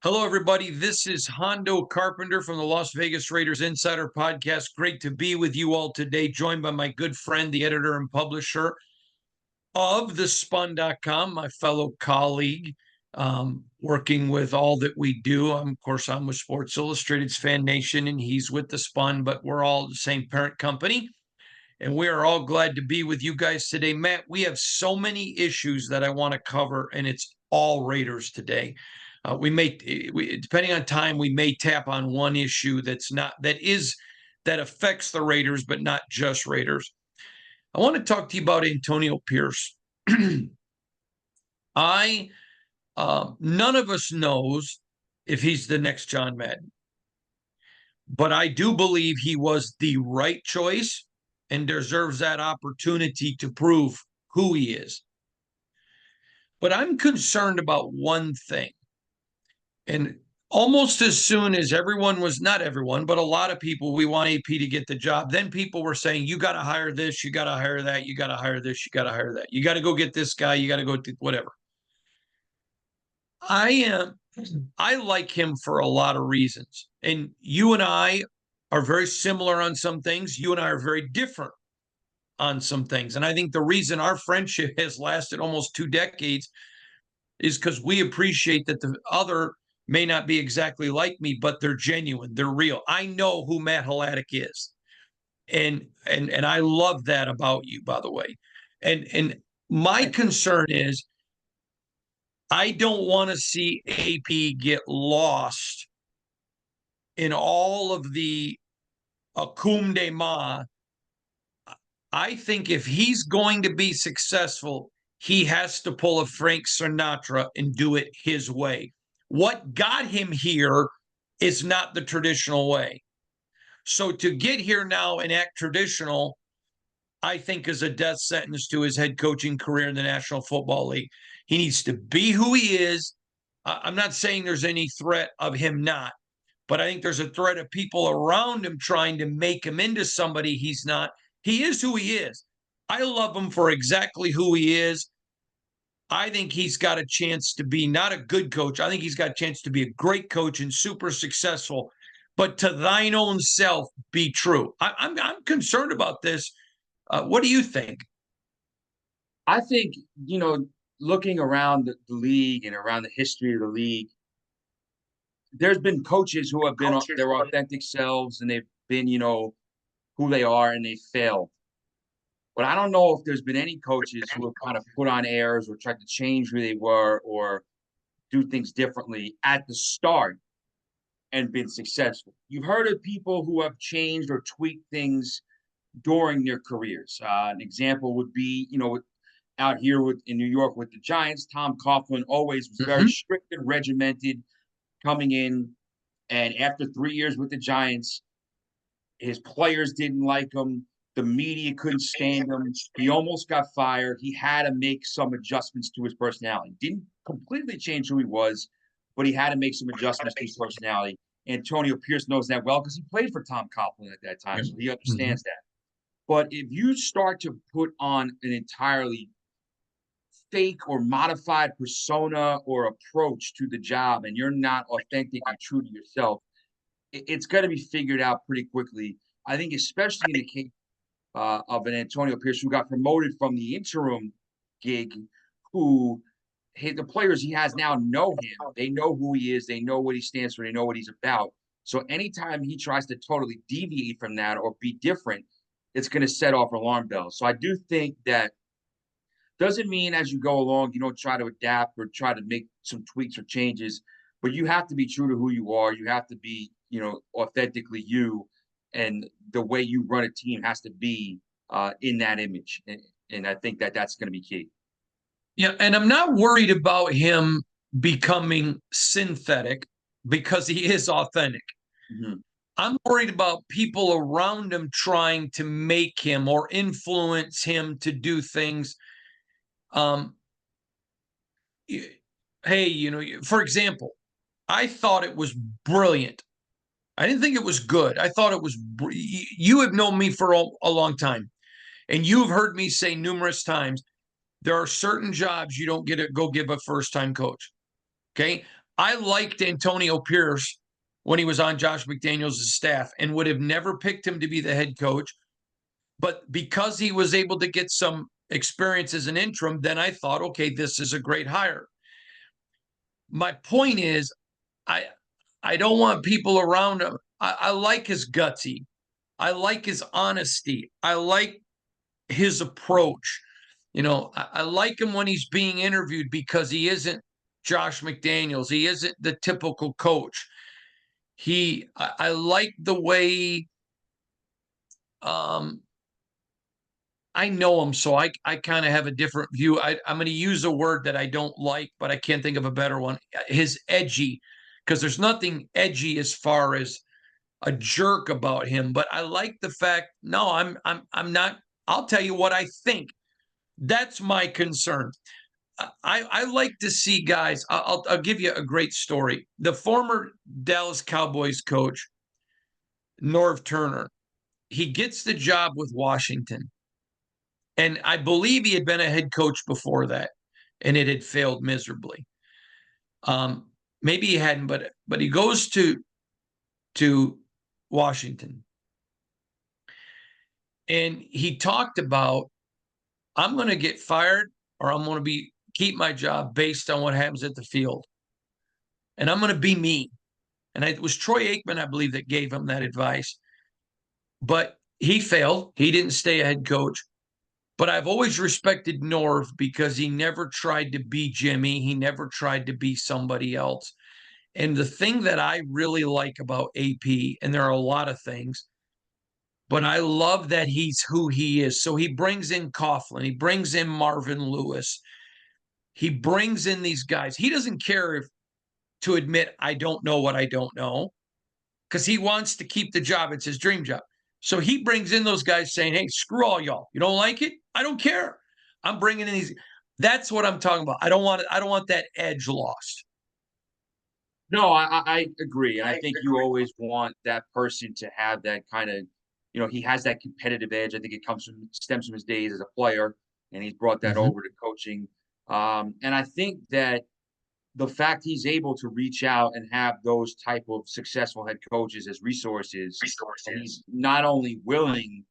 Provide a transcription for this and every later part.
Hello, everybody. This is Hondo Carpenter from the Las Vegas Raiders Insider Podcast. Great to be with you all today, joined by my good friend, the editor and publisher of thespun.com, my fellow colleague, working with all that we do. Of course, I'm with Sports Illustrated's Fan Nation, and he's with The Spun, but we're all the same parent company. And we are all glad to be with you guys today. Matt, we have so many issues that I want to cover, and it's all Raiders today. Depending on time, we may tap on one issue that affects the Raiders, but not just Raiders. I want to talk to you about Antonio Pierce. None of us knows if he's the next John Madden, but I do believe he was the right choice and deserves that opportunity to prove who he is. But I'm concerned about one thing. And almost as soon as not everyone, but a lot of people, we want AP to get the job. Then people were saying, you got to hire this, you got to hire that, you got to hire this, you got to hire that. You got to go get this guy, you got to go do whatever. I like him for a lot of reasons. And you and I are very similar on some things. You and I are very different on some things. And I think the reason our friendship has lasted almost 2 decades is because we appreciate that the other may not be exactly like me, but they're genuine, they're real. I know who Matt Hladik is. And I love that about you, by the way. And my concern is I don't want to see AP get lost in all of the cum de ma. I think if he's going to be successful, he has to pull a Frank Sinatra and do it his way. What got him here is not the traditional way. So to get here now and act traditional, I think is a death sentence to his head coaching career in the National Football League. He needs to be who he is. I'm not saying there's any threat of him not, but I think there's a threat of people around him trying to make him into somebody he's not. He is who he is. I love him for exactly who he is. I think he's got a chance to be not a good coach. I think he's got a chance to be a great coach and super successful. But to thine own self be true. I'm concerned about this. What do you think? I think, looking around the league and around the history of the league, there's been coaches who have been their authentic selves and they've been, who they are and they failed. But I don't know if there's been any coaches who have kind of put on airs or tried to change who they were or do things differently at the start and been successful. You've heard of people who have changed or tweaked things during their careers. An example would be, out here in New York with the Giants, Tom Coughlin always was very strict and regimented coming in. And after 3 years with the Giants, his players didn't like him. The media couldn't stand him. He almost got fired. He had to make some adjustments to his personality. Didn't completely change who he was, but he had to make some adjustments to his personality. Antonio Pierce knows that well because he played for Tom Coughlin at that time, so he understands that. But if you start to put on an entirely fake or modified persona or approach to the job and you're not authentic and true to yourself, it's going to be figured out pretty quickly. I think especially in the case of an Antonio Pierce who got promoted from the interim gig, the players he has now know him. They know who he is. They know what he stands for. They know what he's about. So anytime he tries to totally deviate from that or be different, it's going to set off alarm bells. So I do think that doesn't mean as you go along, you don't try to adapt or try to make some tweaks or changes, but you have to be true to who you are. You have to be, authentically you, and the way you run a team has to be in that image. And I think that that's going to be key. Yeah, and I'm not worried about him becoming synthetic because he is authentic. Mm-hmm. I'm worried about people around him trying to make him or influence him to do things. Hey, for example, I thought it was brilliant. I didn't think it was good. I thought it was. You have known me for a long time, and you've heard me say numerous times there are certain jobs you don't get to go give a first-time coach. Okay, I liked Antonio Pierce when he was on Josh McDaniels' staff and would have never picked him to be the head coach. But because he was able to get some experience as an interim, then I thought, okay, this is a great hire. My point is, I I don't want people around him. I like his gutsy. I like his honesty. I like his approach. I like him when he's being interviewed because he isn't Josh McDaniels. He isn't the typical coach. I like the way um I know him, so I kind of have a different view. I'm going to use a word that I don't like, but I can't think of a better one. His edgy, because there's nothing edgy as far as a jerk about him. But I like the fact. No, I'm not. I'll tell you what I think. That's my concern. I like to see guys. I'll give you a great story. The former Dallas Cowboys coach, Norv Turner, he gets the job with Washington. And I believe he had been a head coach before that, and it had failed miserably. Maybe he hadn't, but he goes to Washington, and he talked about, I'm going to get fired or I'm going to keep my job based on what happens at the field, and I'm going to be me. And it was Troy Aikman, I believe, that gave him that advice, but he failed. He didn't stay a head coach. But I've always respected Norv because he never tried to be Jimmy. He never tried to be somebody else. And the thing that I really like about AP, and there are a lot of things, but I love that he's who he is. So he brings in Coughlin, he brings in Marvin Lewis, he brings in these guys. He doesn't care if to admit I don't know what I don't know, because he wants to keep the job. It's his dream job. So he brings in those guys saying, hey, screw all y'all. You don't like it? I don't care. I'm bringing in these. That's what I'm talking about. I don't want that edge lost. No, I agree. And I think you always want that person to have that kind of, he has that competitive edge. I think it stems from his days as a player, and he's brought that over to coaching. And I think that the fact he's able to reach out and have those type of successful head coaches as resources, and he's not only willing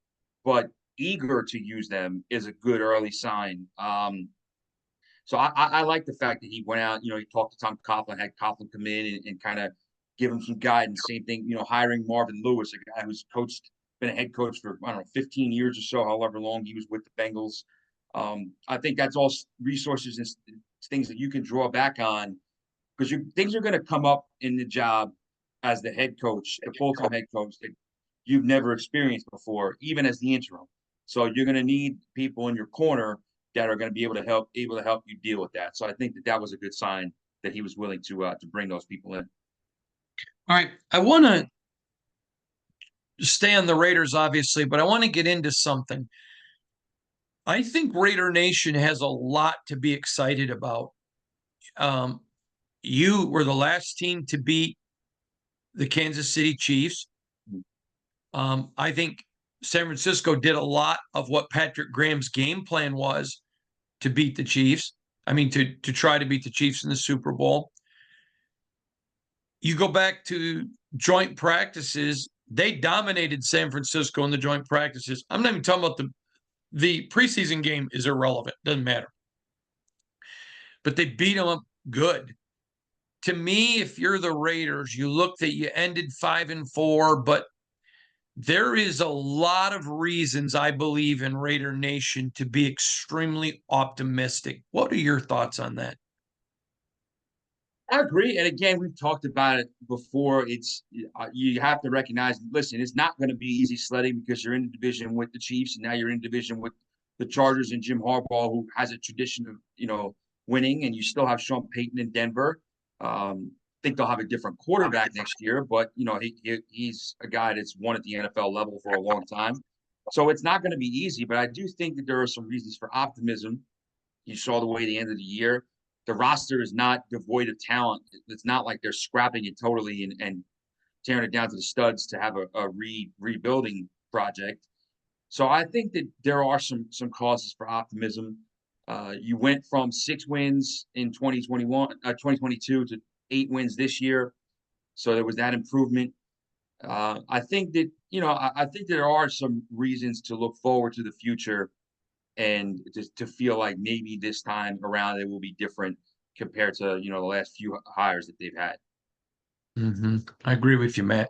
but eager to use them is a good early sign. So I like the fact that he went out, he talked to Tom Coughlin, had Coughlin come in and kind of give him some guidance. Same thing, hiring Marvin Lewis, a guy who's been a head coach for, I don't know, 15 years or so, however long he was with the Bengals. I think that's all resources and things that you can draw back on, because things are going to come up in the job as the head coach, the full-time head coach, that you've never experienced before, even as the interim. So you're going to need people in your corner that are going to be able to help you deal with that. So I think that was a good sign that he was willing to bring those people in. All right. I want to stay on the Raiders, obviously, but I want to get into something. I think Raider Nation has a lot to be excited about. You were the last team to beat the Kansas City Chiefs. I think San Francisco did a lot of what Patrick Graham's game plan was to beat the Chiefs. I mean, to try to beat the Chiefs in the Super Bowl. You go back to joint practices, they dominated San Francisco in the joint practices. I'm not even talking about the preseason game is irrelevant. Doesn't matter. But they beat them up good. To me, if you're the Raiders, you look that you ended 5-4, but there is a lot of reasons, I believe, in Raider Nation to be extremely optimistic. What are your thoughts on that? I agree. And again, we've talked about it before. You have to recognize, listen, it's not going to be easy sledding because you're in the division with the Chiefs, and now you're in division with the Chargers and Jim Harbaugh, who has a tradition of, winning, and you still have Sean Payton in Denver. I think they'll have a different quarterback next year, but he's a guy that's won at the NFL level for a long time. So it's not going to be easy, but I do think that there are some reasons for optimism. You saw the way the end of the year. The roster is not devoid of talent. It's not like they're scrapping it totally and tearing it down to the studs to have a rebuilding project. So I think that there are some causes for optimism. You went from 6 wins in 2022 to 8 wins this year. So there was that improvement. I think that, I think there are some reasons to look forward to the future and just to feel like maybe this time around it will be different compared to, the last few hires that they've had. I agree with you, Matt.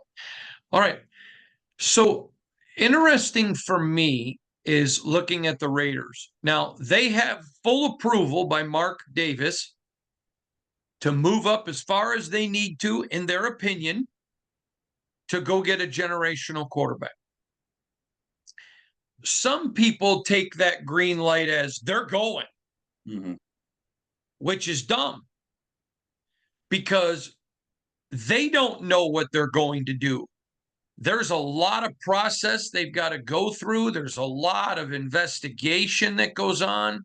All right. So interesting for me is looking at the Raiders. Now, they have full approval by Mark Davis to move up as far as they need to, in their opinion, to go get a generational quarterback. Some people take that green light as they're going, which is dumb because they don't know what they're going to do. There's a lot of process they've got to go through. There's a lot of investigation that goes on.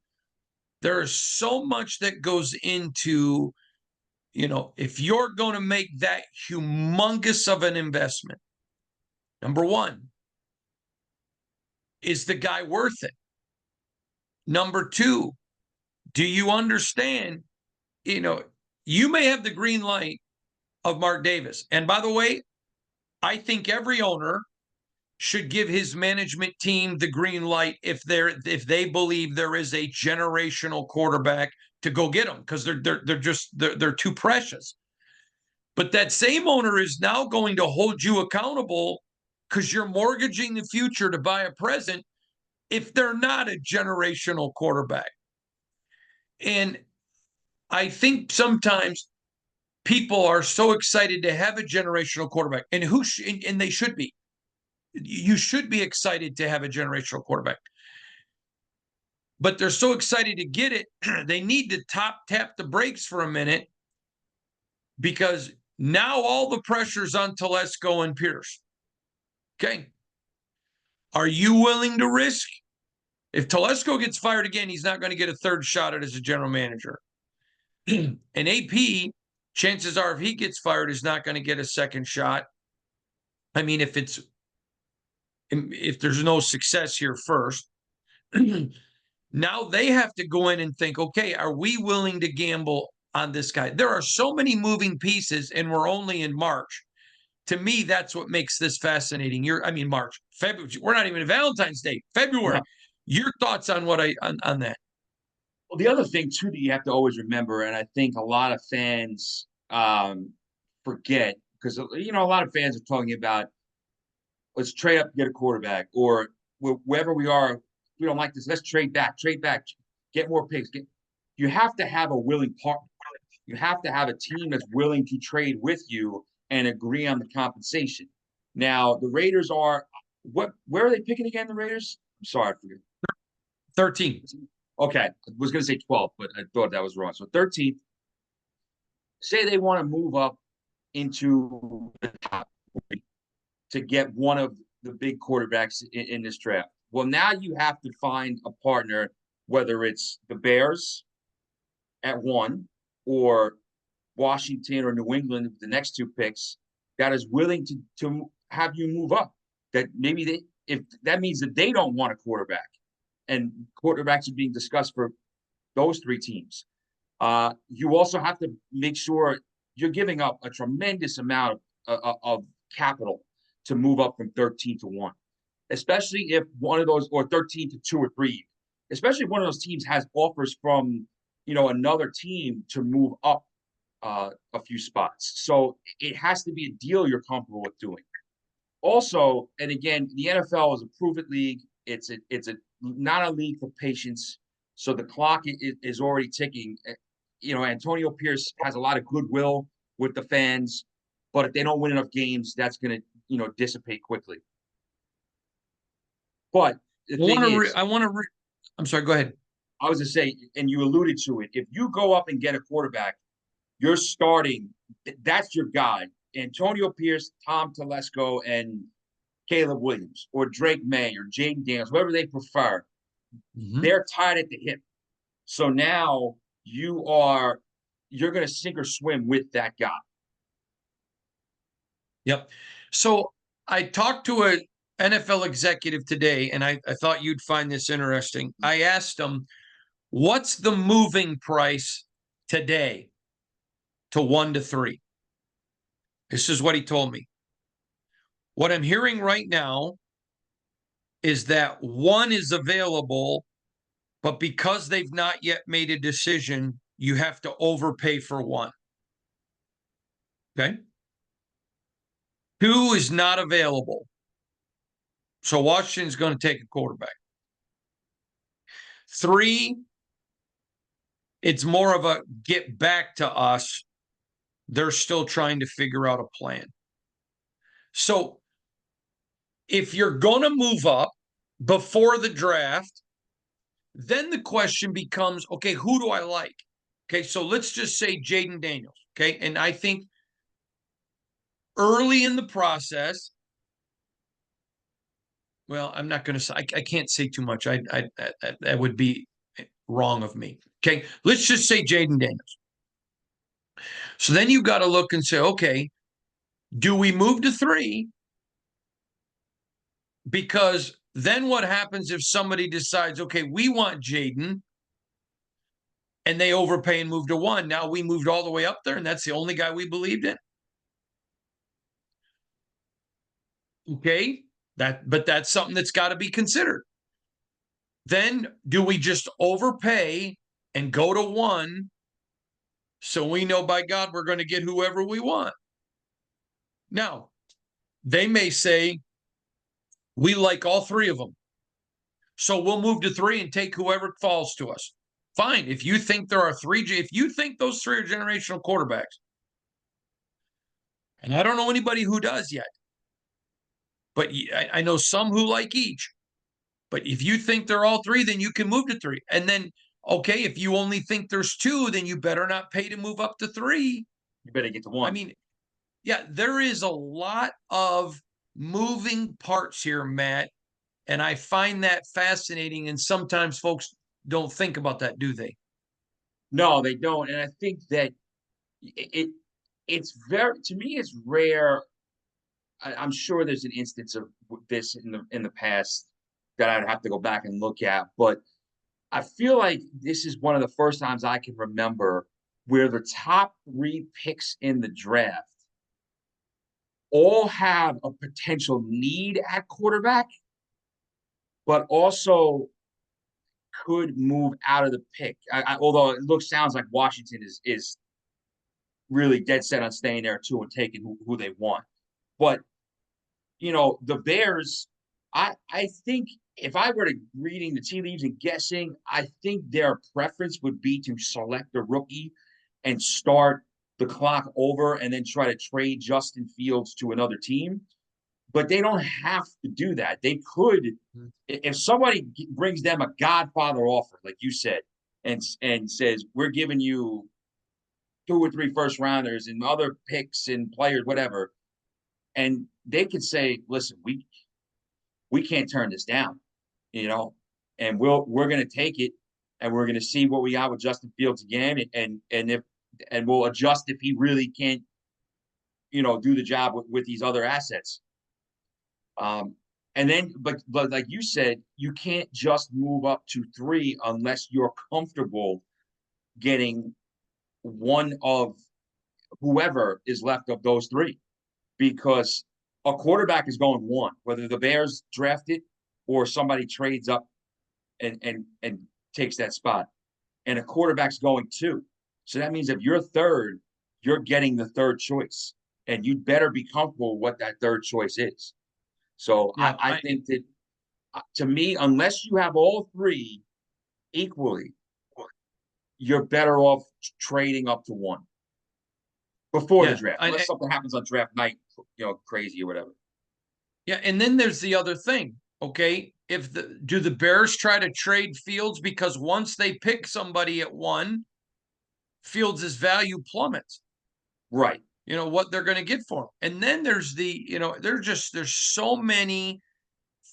There's so much that goes into, if you're going to make that humongous of an investment, number one, is the guy worth it? Number two, do you understand, you may have the green light of Mark Davis. And by the way, I think every owner should give his management team the green light if they believe there is a generational quarterback to go get them, because they're too precious. But that same owner is now going to hold you accountable because you're mortgaging the future to buy a present if they're not a generational quarterback. And I think sometimes people are so excited to have a generational quarterback, and and they should be. You should be excited to have a generational quarterback. But they're so excited to get it, they need to tap the brakes for a minute, because now all the pressure's on Telesco and Pierce. Okay. Are you willing to risk? If Telesco gets fired again, he's not going to get a third shot at as a general manager. And AP, chances are, if he gets fired, is not going to get a second shot. I mean, if there's no success here first, now they have to go in and think, okay, are we willing to gamble on this guy? There are so many moving pieces, and we're only in March. To me, that's what makes this fascinating. March, February. We're not even at Valentine's Day. February. Yeah. Your thoughts on on that? Well, the other thing too that you have to always remember, and I think a lot of fans forget, because a lot of fans are talking about, let's trade up, get a quarterback, or wherever we are, we don't like this, let's trade back, get more picks. You have to have a willing partner. You have to have a team that's willing to trade with you and agree on the compensation. Now, the Raiders are where are they picking again, the Raiders? I'm sorry, I forget. 13. Okay, I was going to say 12, but I thought that was wrong. So 13th. Say they want to move up into the top to get one of the big quarterbacks in this draft. Well, now you have to find a partner, whether it's the Bears at 1 or Washington or New England with the next 2 picks, that is willing to have you move up. That maybe if that means that they don't want a quarterback, and quarterbacks are being discussed for those 3 teams. You also have to make sure you're giving up a tremendous amount of capital to move up from 13 to 1, especially if one of those, or 13 to 2 or 3, especially if one of those teams has offers from, another team to move up a few spots. So it has to be a deal you're comfortable with doing. Also, and again, the NFL is a prove-it league. It's not a league for patience. So the clock is already ticking. Antonio Pierce has a lot of goodwill with the fans, but if they don't win enough games, that's going to, dissipate quickly. But I'm sorry, go ahead. I was to say, and you alluded to it, if you go up and get a quarterback, you're starting, that's your guy. Antonio Pierce, Tom Telesco, and Caleb Williams, or Drake May, or Jaden Daniels, whoever they prefer. They're tied at the hip. So now you're going to sink or swim with that guy. Yep. So I talked to an NFL executive today, and I thought you'd find this interesting. I asked him, what's the moving price today to 1 to 3. This is what he told me. What I'm hearing right now is that 1 is available, but because they've not yet made a decision, you have to overpay for 1. Okay. 2 is not available. So Washington's going to take a quarterback. 3, it's more of a get back to us. They're still trying to figure out a plan. So if you're going to move up before the draft, then the question becomes, okay, who do I like? Okay, so let's just say Jayden Daniels. Okay, and I think early in the process, well, I'm not going to say, I can't say too much. That would be wrong of me. Okay, let's just say Jayden Daniels. So then you got to look and say, okay, do we move to 3? Because then what happens if somebody decides, okay, we want Jayden, and they overpay and move to 1? Now we moved all the way up there, and that's the only guy we believed in. Okay, but that's something that's got to be considered. Then do we just overpay and go to 1 so we know by God we're going to get whoever we want? Now, they may say, we like all 3 of them, so we'll move to 3 and take whoever falls to us. Fine. If you think there are 3, if you think those 3 are generational quarterbacks, and I don't know anybody who does yet, but I know some who like each. But if you think they're all 3, then you can move to 3. And then, okay, if you only think there's 2, then you better not pay to move up to 3. You better get to 1. I mean, yeah, there is a lot of moving parts here, Matt, and I find that fascinating. And sometimes folks don't think about that, do they? No, they don't. And I think that it's very, to me, it's rare. I'm sure there's an instance of this in the past that I'd have to go back and look at, but I feel like this is one of the first times I can remember where the top 3 picks in the draft all have a potential need at quarterback, but also could move out of the pick. Although it sounds like Washington is really dead set on staying there too and taking who they want. But the Bears, I think if I were to reading the tea leaves and guessing, I think their preference would be to select a rookie and start the clock over and then try to trade Justin Fields to another team. But they don't have to do that. They could, if somebody brings them a Godfather offer, like you said, and says, we're giving you 2 or 3 first rounders and other picks and players, whatever. And they could say, listen, we can't turn this down, and we're going to take it, and we're going to see what we got with Justin Fields again, and we'll adjust if he really can't, do the job with these other assets. And then, but like you said, you can't just move up to 3 unless you're comfortable getting one of whoever is left of those 3, because a quarterback is going 1, whether the Bears draft it or somebody trades up and takes that spot, and a quarterback's going 2. So that means if you're 3rd, you're getting the 3rd choice, and you'd better be comfortable with what that 3rd choice is. So yeah, I think that, to me, unless you have all 3 equally, you're better off trading up to 1 before the draft, unless something happens on draft night, crazy or whatever. Yeah, and then there's the other thing. Okay, do the Bears try to trade Fields, because once they pick somebody at 1, Fields' value plummets. Right. What they're going to get for him. And then there's there's so many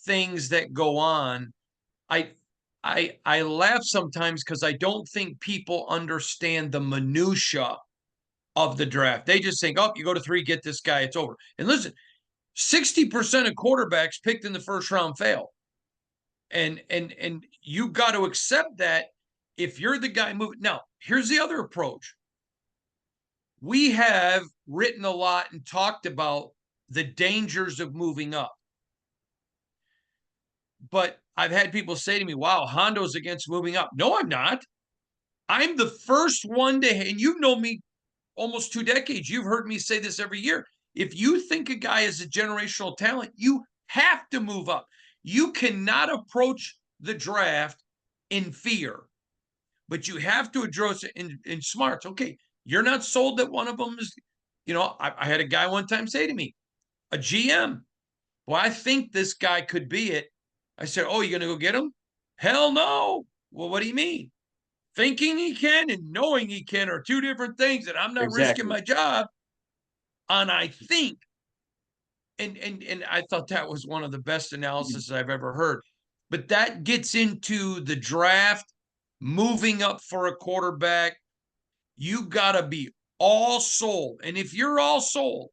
things that go on. I laugh sometimes because I don't think people understand the minutia of the draft. They just think, oh, you go to 3, get this guy, it's over. And listen, 60% of quarterbacks picked in the first round fail. And you got to accept that if you're the guy moving. Now, here's the other approach. we have written a lot and talked about the dangers of moving up. But I've had people say to me, wow, Hondo's against moving up. No, I'm not. I'm the first one to, and you've known me almost 2 decades. You've heard me say this every year. If you think a guy is a generational talent, you have to move up. You cannot approach the draft in fear, but you have to address it in smarts. Okay, you're not sold that one of them is, I had a guy one time say to me, a GM, well, I think this guy could be it. I said, oh, you're going to go get him? Hell no. Well, what do you mean? Thinking he can and knowing he can are two different things, and I'm not risking Exactly. my job on I think. And I thought that was one of the best analysis I've ever heard. But that gets into the draft, moving up for a quarterback. You got to be all sold. And if you're all sold,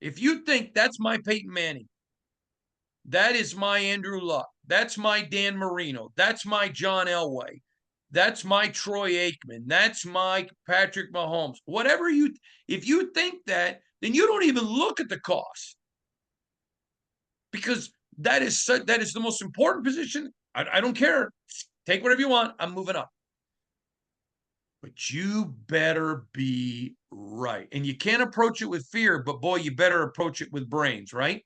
if you think that's my Peyton Manning, that is my Andrew Luck, that's my Dan Marino, that's my John Elway, that's my Troy Aikman, that's my Patrick Mahomes, whatever if you think that, then you don't even look at the cost, because that is the most important position. I don't care. Take whatever you want. I'm moving up. But you better be right. And you can't approach it with fear, but boy, you better approach it with brains, right?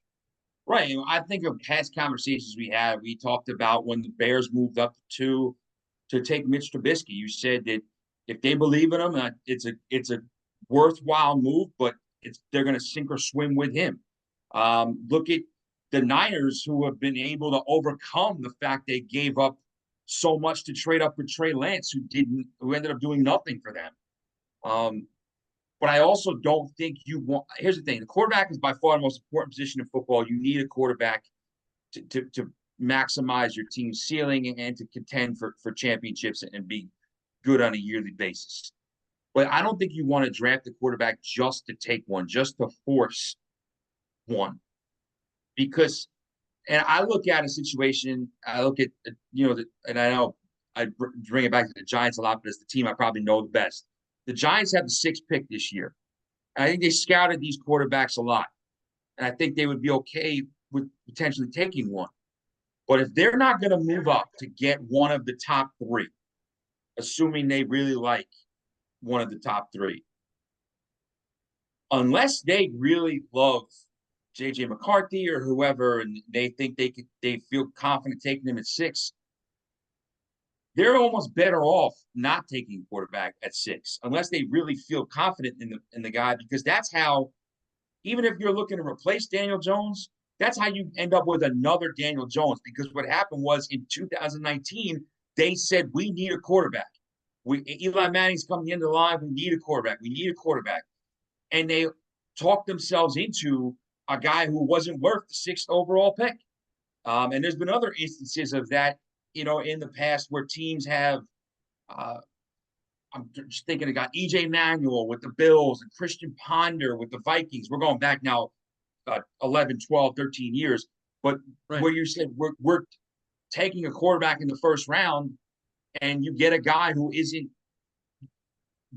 Right. I think of past conversations we had. We talked about when the Bears moved up to take Mitch Trubisky. You said that if they believe in him, it's a worthwhile move, but they're going to sink or swim with him. Look at the Niners, who have been able to overcome the fact they gave up so much to trade up with Trey Lance, who ended up doing nothing for them. But I also don't think you want. Here's the thing: the quarterback is by far the most important position in football. You need a quarterback to maximize your team's ceiling and to contend for championships and be good on a yearly basis. But I don't think you want to draft a quarterback just to take one, just to force one, because. And I look at a situation. I look at and I know I bring it back to the Giants a lot, but it's the team I probably know the best. The Giants have the 6th pick this year. I think they scouted these quarterbacks a lot. And I think they would be okay with potentially taking one. But if they're not going to move up to get one of the top 3, assuming they really like one of the top 3, unless they really love JJ McCarthy or whoever, and they think they feel confident taking him at 6, they're almost better off not taking quarterback at 6, unless they really feel confident in the guy, because that's how, even if you're looking to replace Daniel Jones, that's how you end up with another Daniel Jones. Because what happened was in 2019, they said, we need a quarterback. Eli Manning's coming into the line. We need a quarterback. We need a quarterback. And they talked themselves into a guy who wasn't worth the 6th overall pick. And there's been other instances of that, in the past, where teams have, I'm just thinking of EJ Manuel with the Bills and Christian Ponder with the Vikings. We're going back now 11, 12, 13 years. But Right. where you said we're taking a quarterback in the 1st round, and you get a guy who isn't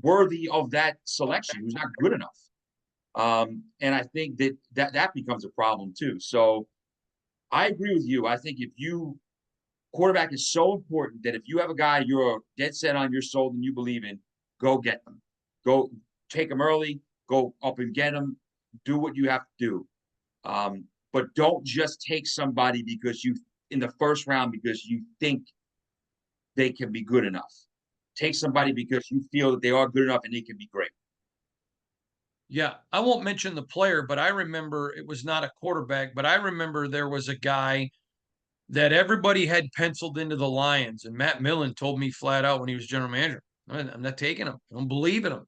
worthy of that selection, who's not good enough. And I think that becomes a problem too. So I agree with you. I think quarterback is so important that if you have a guy you're dead set on, you're sold, and you believe in, go get them. Go take them early, go up and get them, do what you have to do. But don't just take somebody in the 1st round because you think they can be good enough. Take somebody because you feel that they are good enough and they can be great. Yeah, I won't mention the player, but I remember it was not a quarterback, but I remember there was a guy that everybody had penciled into the Lions, and Matt Millen told me flat out when he was general manager, I'm not taking him. I don't believe in him.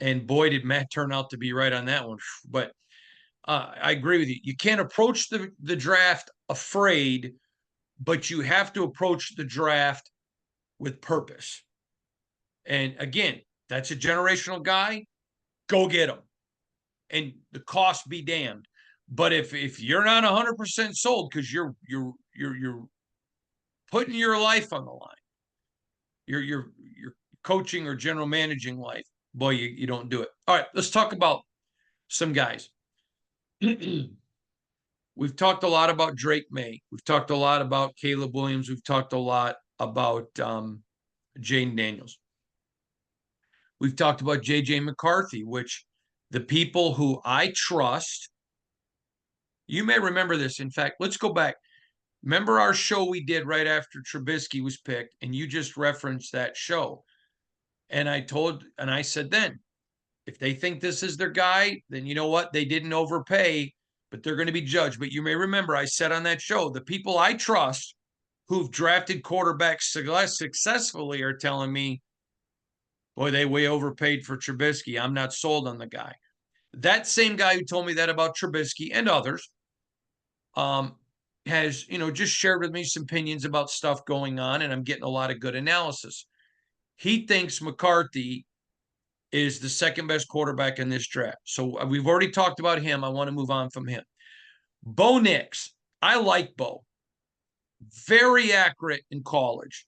And boy, did Matt turn out to be right on that one. But I agree with you. You can't approach the draft afraid, but you have to approach the draft with purpose. And again, that's a generational guy. Go get him, and the cost be damned. But if you're not 100% sold because you're putting your life on the line, your coaching or general managing life, boy, you don't do it. All right, let's talk about some guys. We've talked a lot about Drake May. We've talked a lot about Caleb Williams. We've talked a lot about Jaden Daniels. We've talked about JJ McCarthy, which the people who I trust, you may remember this. In fact, let's go back. Remember our show we did right after Trubisky was picked, and you just referenced that show. And I said then, if they think this is their guy, then you know what? They didn't overpay, but they're going to be judged. But you may remember I said on that show, the people I trust who've drafted quarterbacks successfully are telling me, boy, they way overpaid for Trubisky. I'm not sold on the guy. That same guy who told me that about Trubisky and others has, just shared with me some opinions about stuff going on, and I'm getting a lot of good analysis. He thinks McCarthy is the second best quarterback in this draft. So we've already talked about him. I want to move on from him. Bo Nix. I like Bo. Very accurate in college.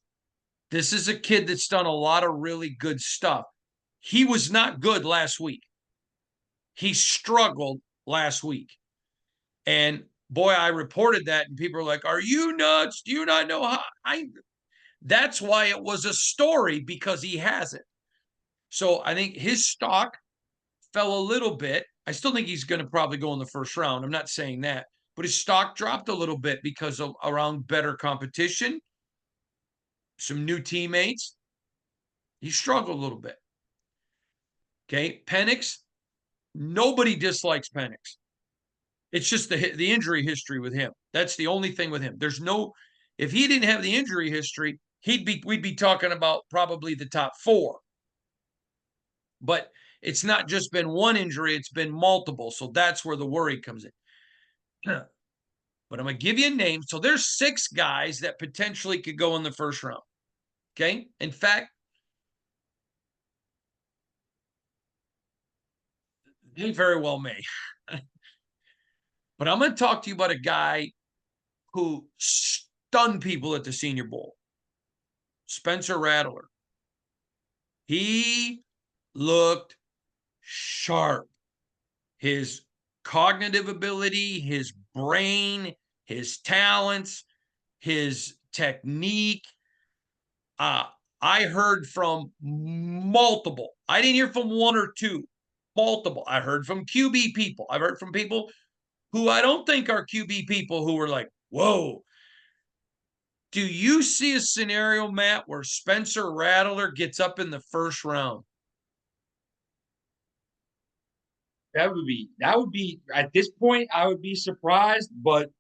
This is a kid that's done a lot of really good stuff. He was not good last week. He struggled last week. And boy, I reported that, and people are like, are you nuts? Do you not know how? That's why it was a story, because he hasn't. So I think his stock fell a little bit. I still think he's going to probably go in the first round. I'm not saying that, but his stock dropped a little bit because of around better competition, some new teammates. He struggled a little bit. Okay, Penix. Nobody dislikes Penix. It's just the injury history with him. That's the only thing with him. If he didn't have the injury history, we'd be talking about probably the top 4. But it's not just been one injury, it's been multiple. So that's where the worry comes in. But I'm going to give you a name. So there's 6 guys that potentially could go in the first round. Okay. In fact, they very well may. But I'm going to talk to you about a guy who stunned people at the Senior Bowl. Spencer Rattler. He looked sharp. His cognitive ability, his brain, his talents, his technique. I heard from multiple. I didn't hear from 1 or 2. Multiple. I heard from QB people. I've heard from people who I don't think are QB people who were like, whoa. Do you see a scenario, Matt, where Spencer Rattler gets up in the first round? That would be at this point, I would be surprised, but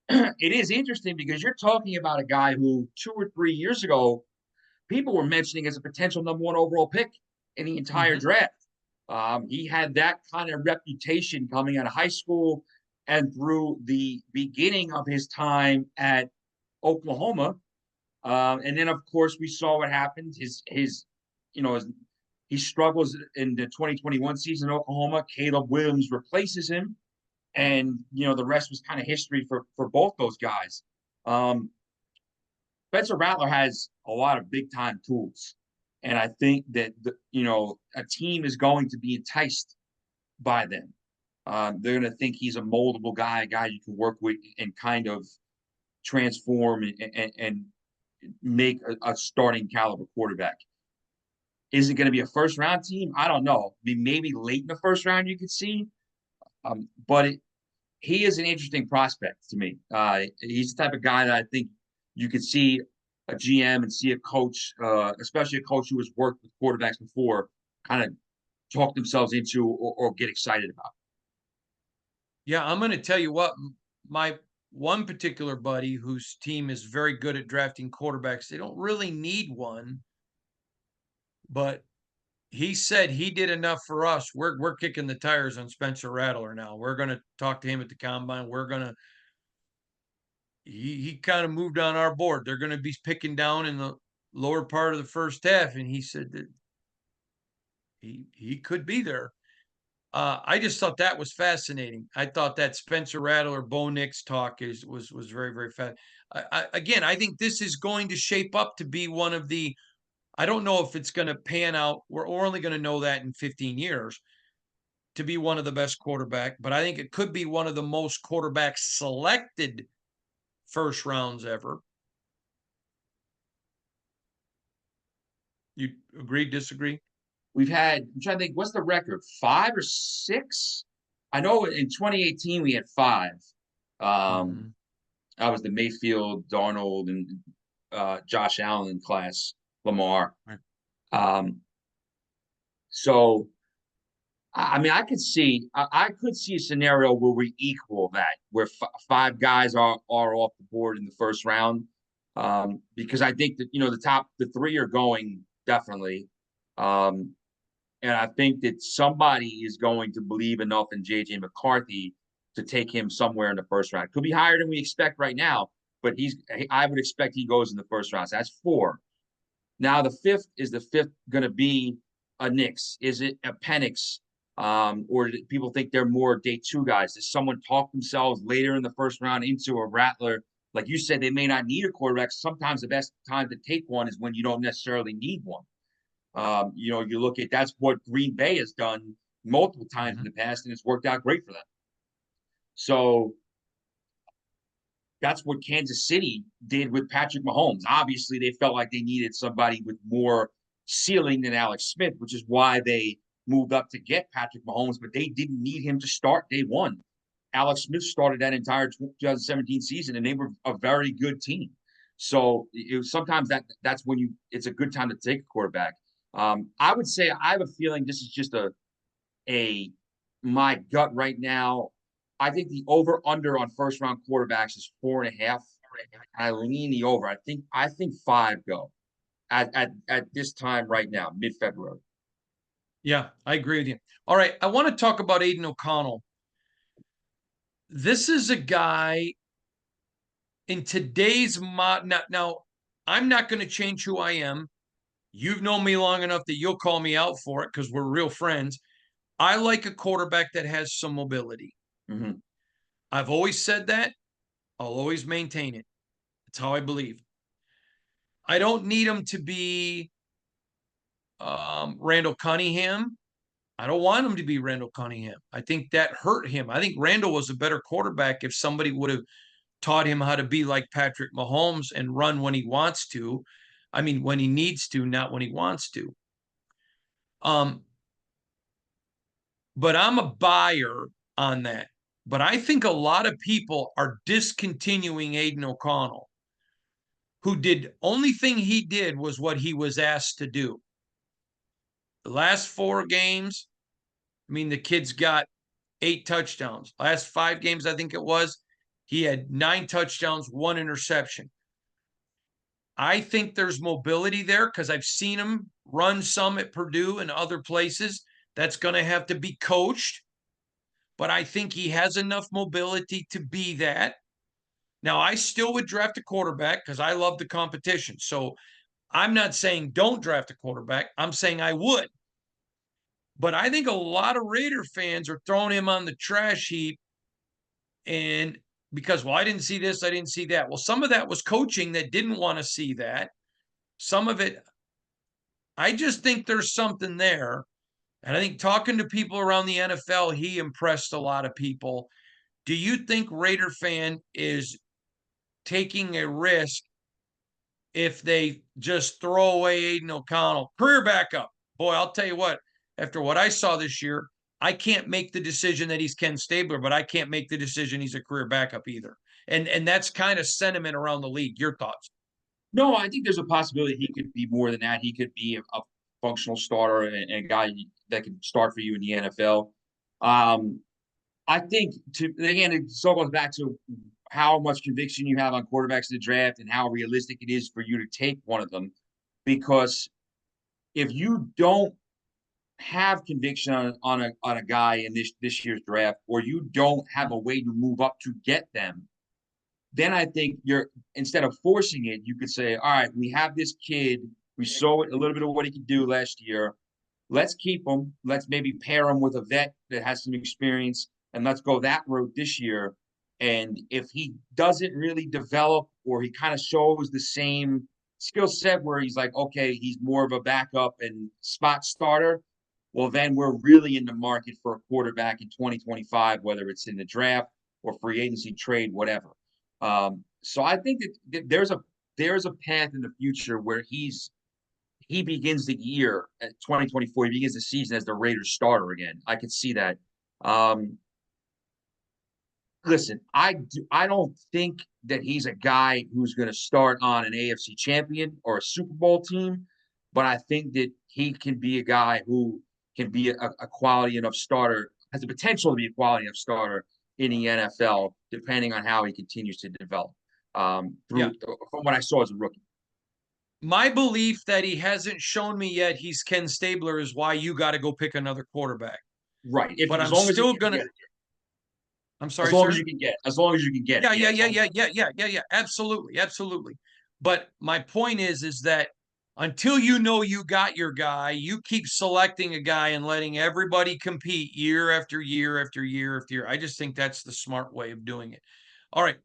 it is interesting because you're talking about a guy who 2 or 3 years ago, people were mentioning as a potential number 1 overall pick in the entire draft. He had that kind of reputation coming out of high school and through the beginning of his time at Oklahoma. And then, of course, we saw what happened. He struggles in the 2021 season in Oklahoma. Caleb Williams replaces him. And, the rest was kind of history for both those guys. Spencer Rattler has a lot of big time tools. And I think that, a team is going to be enticed by them. They're going to think he's a moldable guy, a guy you can work with and kind of transform and make a starting caliber quarterback. Is it going to be a first round team? I don't know. I mean, maybe late in the first round you could see. But he is an interesting prospect to me. He's the type of guy that I think you could see a GM and see a coach, especially a coach who has worked with quarterbacks before, kind of talk themselves into or get excited about. Yeah, I'm going to tell you what, my one particular buddy whose team is very good at drafting quarterbacks, they don't really need one, but he said he did enough for us. We're kicking the tires on Spencer Rattler now. We're going to talk to him at the combine. He kind of moved on our board. They're going to be picking down in the lower part of the first half, and he said that he could be there. I just thought that was fascinating. I thought that Spencer Rattler, Bo Nix talk was very, very fast. Again, I think this is going to shape up to be one of the I don't know if it's going to pan out. We're only going to know that in 15 years to be one of the best quarterback, but I think it could be one of the most quarterbacks selected first rounds ever. You agree, disagree? We've had, I'm trying to think, what's the record? 5 or 6? I know in 2018 we had 5. Um, Mhm. I was the Mayfield, Darnold, and Josh Allen class, Lamar. Right. Um, so I mean, I could see a scenario where we equal that, where 5 guys are off the board in the first round, because I think that the 3 are going definitely, um, and I think that somebody is going to believe enough in JJ McCarthy to take him somewhere in the first round. Could be higher than we expect right now, but I would expect he goes in the first round. So that's 4. Now the fifth going to be a Nix? Is it a Penix? Or do people think they're more day 2 guys? Does someone talk themselves later in the first round into a Rattler? Like you said, they may not need a quarterback. Sometimes the best time to take one is when you don't necessarily need one. You look at that's what Green Bay has done multiple times in Mhm. the past, and it's worked out great for them. So that's what Kansas City did with Patrick Mahomes. Obviously, they felt like they needed somebody with more ceiling than Alex Smith, which is why they moved up to get Patrick Mahomes, but they didn't need him to start day 1. Alex Smith started that entire 2017 season, and they were a very good team. So sometimes that's when it's a good time to take a quarterback. I would say I have a feeling this is just a my gut right now. I think the over under on first round quarterbacks is 4.5. I lean the over. I think 5 go at this time right now, mid February. Yeah, I agree with you. All right, I want to talk about Aiden O'Connell. This is a guy in today's mod. Now, I'm not going to change who I am. You've known me long enough that you'll call me out for it because we're real friends. I like a quarterback that has some mobility. Mm-hmm. I've always said that. I'll always maintain it. It's how I believe. I don't need him to be Randall Cunningham. I don't want him to be Randall Cunningham. I think that hurt him. I think Randall was a better quarterback if somebody would have taught him how to be like Patrick Mahomes and run when he wants to. I mean, when he needs to, not when he wants to. Um, but I'm a buyer on that. But I think a lot of people are discontinuing Aiden O'Connell, who did only thing he did was what he was asked to do. The last 4 games, I mean, the kid's got 8 touchdowns. Last 5 games, I think it was, he had 9 touchdowns, 1 interception. I think there's mobility there because I've seen him run some at Purdue and other places. That's going to have to be coached, but I think he has enough mobility to be that. Now, I still would draft a quarterback because I love the competition. So I'm not saying don't draft a quarterback. I'm saying I would. But I think a lot of Raider fans are throwing him on the trash heap and because, well, I didn't see this, I didn't see that. Well, some of that was coaching that didn't want to see that. Some of it, I just think there's something there. And I think talking to people around the NFL, he impressed a lot of people. Do you think Raider fan is taking a risk if they just throw away Aiden O'Connell, career backup? Boy, I'll tell you what, after what I saw this year, I can't make the decision that he's Ken Stabler, but I can't make the decision he's a career backup either. And that's kind of sentiment around the league. Your thoughts? No, I think there's a possibility he could be more than that. He could be a functional starter and a guy that can start for you in the NFL. I think it still goes back to how much conviction you have on quarterbacks in the draft and how realistic it is for you to take one of them. Because if you don't have conviction on a guy in this year's draft, or you don't have a way to move up to get them, then I think you're instead of forcing it, you could say, all right, we have this kid. We saw a little bit of what he could do last year. Let's keep him. Let's maybe pair him with a vet that has some experience, and let's go that route this year. And if he doesn't really develop, or he kind of shows the same skill set where he's like, okay, he's more of a backup and spot starter, well, then we're really in the market for a quarterback in 2025, whether it's in the draft or free agency trade, whatever. So I think that there's a path in the future where he begins the year at 2024. He begins the season as the Raiders starter again. I could see that. Um, Listen, I don't think that he's a guy who's going to start on an AFC champion or a Super Bowl team, but I think that he can be a guy who can be a quality enough starter, has the potential to be a quality enough starter in the NFL, depending on how he continues to develop. Yeah. From what I saw as a rookie. My belief that he hasn't shown me yet he's Ken Stabler is why you got to go pick another quarterback. Right. If But as I'm long as you still can gonna. get it. I'm As sorry, long as sir. you can get it. As long as you can get it. Yeah, Yeah. yeah, yeah, yeah, yeah, yeah, yeah, yeah. Absolutely, absolutely. But my point is that until you know you got your guy, you keep selecting a guy and letting everybody compete year after year after year after year. I just think that's the smart way of doing it. All right,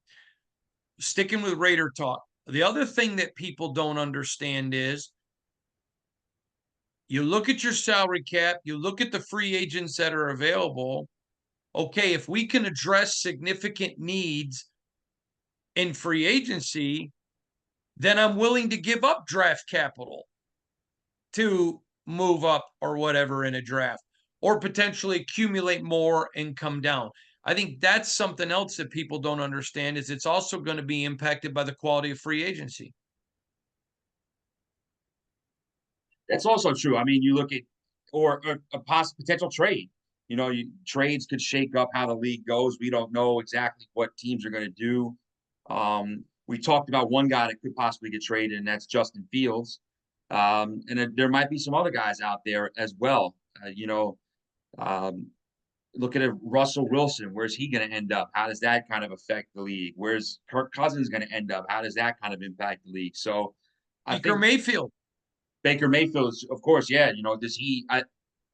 sticking with Raider talk. The other thing that people don't understand is you look at your salary cap, you look at the free agents that are available. Okay, if we can address significant needs in free agency, then I'm willing to give up draft capital to move up or whatever in a draft, or potentially accumulate more and come down. I think that's something else that people don't understand is it's also going to be impacted by the quality of free agency. That's also true. I mean, you look at or a potential trade. Trades could shake up how the league goes. We don't know exactly what teams are going to do. We talked about one guy that could possibly get traded, and that's Justin Fields. And there might be some other guys out there as well. Um, look at Russell Wilson. Where's he going to end up? How does that kind of affect the league? Where's Kirk Cousins going to end up? How does that kind of impact the league? So I Baker think Mayfield. Baker Mayfield, of course, yeah. Does he?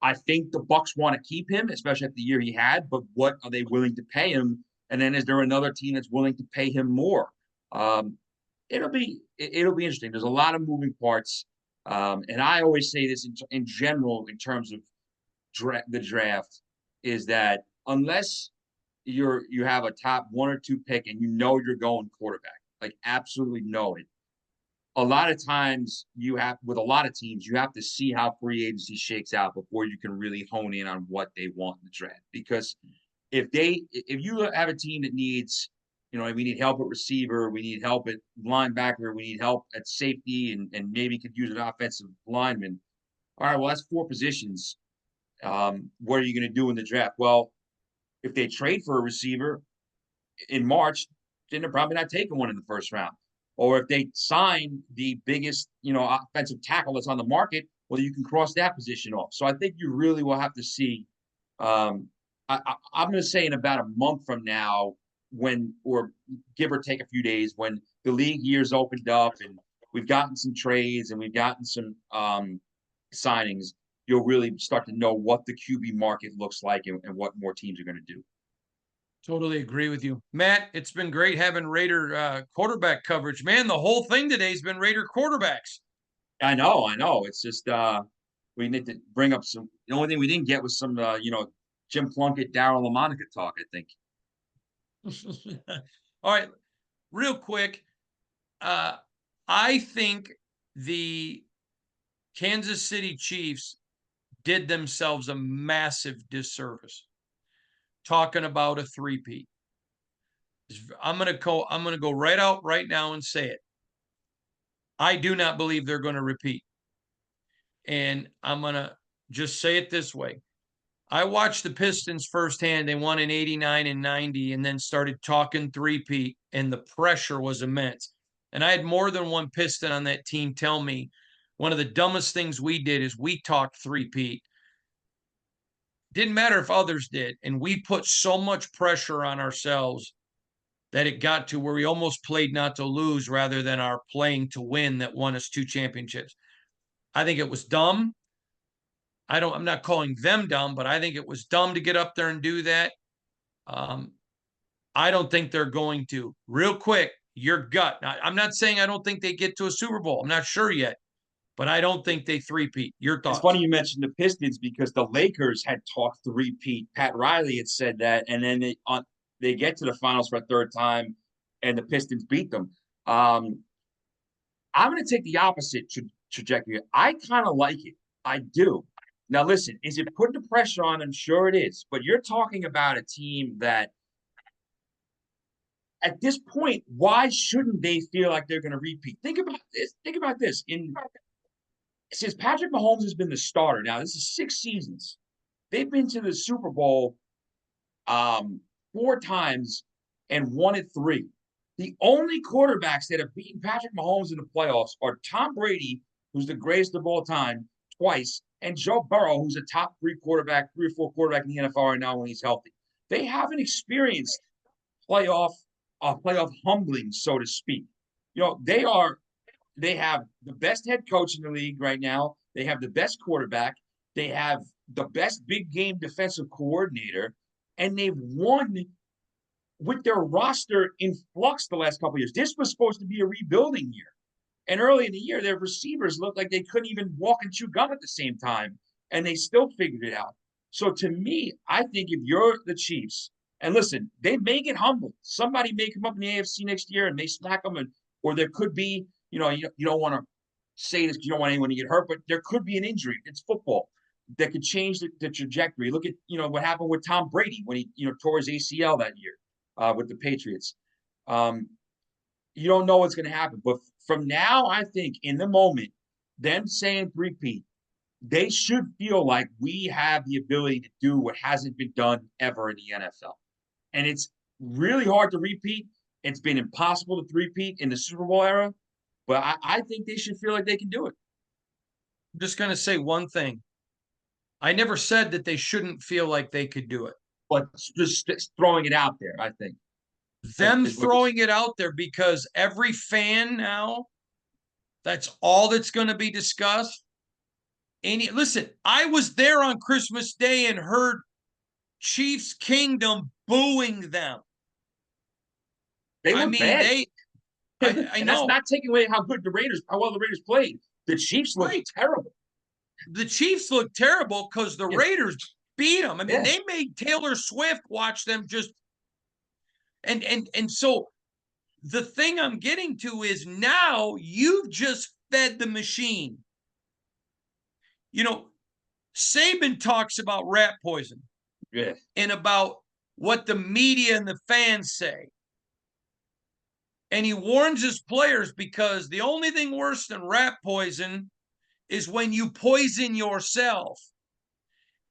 I think the Bucs want to keep him, especially after the year he had. But what are they willing to pay him? And then is there another team that's willing to pay him more? Um, it'll be interesting. There's a lot of moving parts, and I always say this in general in terms of the draft is that unless you have a top one or two pick and you're going quarterback, like absolutely know it, a lot of times with a lot of teams, you have to see how free agency shakes out before you can really hone in on what they want in the draft. Because if you have a team that needs, we need help at receiver, we need help at linebacker, we need help at safety, and maybe could use an offensive lineman. All right, well, that's four positions. What are you going to do in the draft? Well, if they trade for a receiver in March, then they're probably not taking one in the first round. Or if they sign the biggest, offensive tackle that's on the market, well, you can cross that position off. So I think you really will have to see. I'm going to say in about a month from now, or give or take a few days, when the league year's opened up and we've gotten some trades and we've gotten some signings, you'll really start to know what the QB market looks like and what more teams are going to do. Totally agree with you. Matt, it's been great having Raider quarterback coverage. Man, the whole thing today has been Raider quarterbacks. I know. It's just we need to bring up some. The only thing we didn't get was some, Jim Plunkett, Daryle Lamonica talk. I think. All right, real quick. I think the Kansas City Chiefs did themselves a massive disservice talking about a three-peat. I'm gonna go right out right now and say it. I do not believe they're going to repeat. And I'm going to just say it this way. I watched the Pistons firsthand. They won in 89 and 90 and then started talking three-peat, and the pressure was immense. And I had more than one Piston on that team tell me one of the dumbest things we did is we talked three-peat. Didn't matter if others did. And we put so much pressure on ourselves that it got to where we almost played not to lose rather than our playing to win that won us 2 championships. I think it was dumb. I'm not calling them dumb, but I think it was dumb to get up there and do that. I don't think they're going to. Real quick, your gut. Now, I'm not saying I don't think they get to a Super Bowl. I'm not sure yet, but I don't think they three-peat. Your It's thoughts? funny you mentioned the Pistons because the Lakers had talked three-peat. Pat Riley had said that, and then they get to the finals for a third time, and the Pistons beat them. I'm going to take the opposite trajectory. I kind of like it. I do. Now, listen, is it putting the pressure on them? Sure, it is. But you're talking about a team that, at this point, why shouldn't they feel like they're going to repeat? Think about this. Think about this. Since Patrick Mahomes has been the starter, now this is 6 seasons. They've been to the Super Bowl 4 times and won it 3. The only quarterbacks that have beaten Patrick Mahomes in the playoffs are Tom Brady, who's the greatest of all time, twice, and Joe Burrow, who's a top 3 or 4 quarterback in the NFL right now when he's healthy. They haven't experienced playoff humbling, so to speak. They have the best head coach in the league right now. They have the best quarterback. They have the best big game defensive coordinator, and they've won with their roster in flux the last couple of years. This was supposed to be a rebuilding year. And early in the year, their receivers looked like they couldn't even walk and chew gum at the same time, and they still figured it out. So to me, I think if you're the Chiefs, and listen, they may get humbled. Somebody may come up in the AFC next year and they smack them, or there could be, you don't want to say this because you don't want anyone to get hurt, but there could be an injury. It's football that could change the trajectory. Look at, what happened with Tom Brady when he, tore his ACL that year with the Patriots. You don't know what's going to happen. But from now, I think in the moment, them saying three-peat, they should feel like we have the ability to do what hasn't been done ever in the NFL. And it's really hard to repeat. It's been impossible to three-peat in the Super Bowl era. But I think they should feel like they can do it. I'm just going to say one thing. I never said that they shouldn't feel like they could do it. But just throwing it out there, I think. Them throwing it out there because every fan now, that's all that's going to be discussed. Listen, I was there on Christmas Day and heard Chiefs Kingdom booing them. They were bad. I and know. That's not taking away how well the Raiders played. The Chiefs looked terrible. The Chiefs looked terrible because the Raiders beat them. I mean, they made Taylor Swift watch them just. And so the thing I'm getting to is now you've just fed the machine. Saban talks about rat poison. Yeah. And about what the media and the fans say. And he warns his players because the only thing worse than rat poison is when you poison yourself.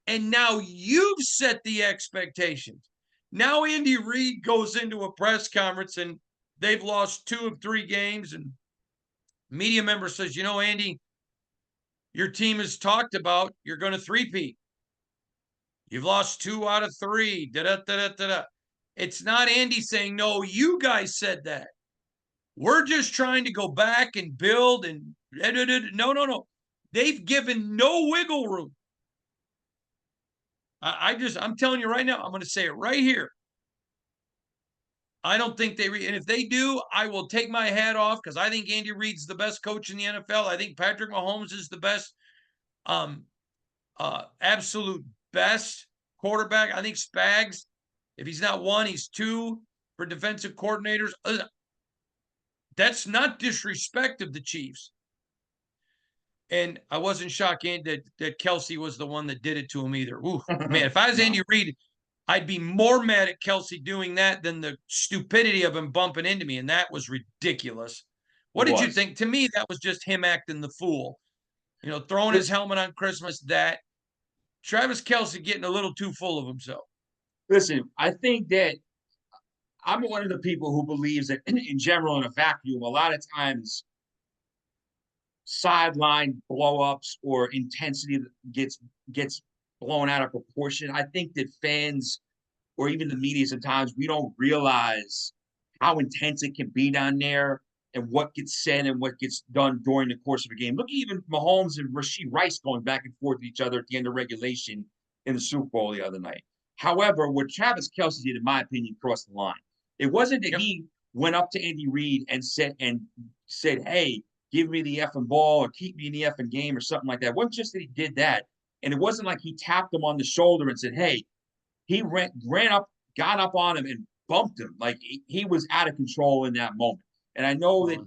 And now you've set the expectations. Now Andy Reid goes into a press conference and they've lost 2 of 3 games. And media member says, Andy, your team has talked about you're going to three-peat. You've lost 2 out of 3. Da-da-da-da-da-da. It's not Andy saying, no, you guys said that. We're just trying to go back and build and no. They've given no wiggle room. I'm telling you right now, I'm going to say it right here. I don't think and if they do, I will take my hat off because I think Andy Reid's the best coach in the NFL. I think Patrick Mahomes is the best, absolute best quarterback. I think Spags, if he's not 1, he's 2 for defensive coordinators. That's not disrespect of the Chiefs. And I wasn't shocked that Kelce was the one that did it to him either. Ooh, man, if I was Andy Reid, I'd be more mad at Kelce doing that than the stupidity of him bumping into me. And that was ridiculous. What did you think? To me, that was just him acting the fool. Throwing his helmet on Christmas, that. Travis Kelce getting a little too full of himself. Listen, I think that I'm one of the people who believes that in general, in a vacuum, a lot of times sideline blow-ups or intensity gets blown out of proportion. I think that fans or even the media sometimes, we don't realize how intense it can be down there and what gets said and what gets done during the course of a game. Look at even Mahomes and Rashee Rice going back and forth with each other at the end of regulation in the Super Bowl the other night. However, what Travis Kelce did, in my opinion, crossed the line. It wasn't that he went up to Andy Reid and said, "Hey, give me the effing ball or keep me in the effing game," or something like that. It wasn't just that he did that, and it wasn't like he tapped him on the shoulder and said, "Hey." He ran up, got up on him, and bumped him. Like he was out of control in that moment. And I know that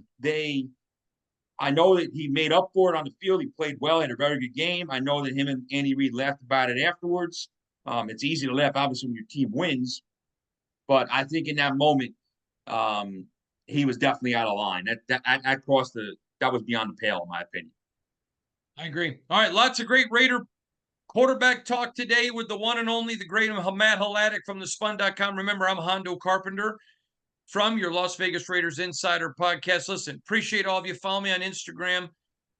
he made up for it on the field. He played well, had a very good game. I know that him and Andy Reid laughed about it afterwards. It's easy to laugh, obviously, when your team wins, but I think in that moment, he was definitely out of line. That was beyond the pale, in my opinion. I agree. All right, lots of great Raider quarterback talk today with the one and only, the great Matt Hladik from thespun.com. Remember, I'm Hondo Carpenter from your Las Vegas Raiders Insider Podcast. Listen, appreciate all of you. Follow me on Instagram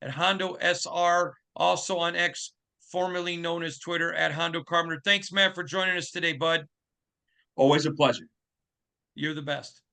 at Hondo SR, also on X, formerly known as Twitter, at Hondo Carpenter. Thanks, Matt, for joining us today, bud. Always a pleasure. You're the best.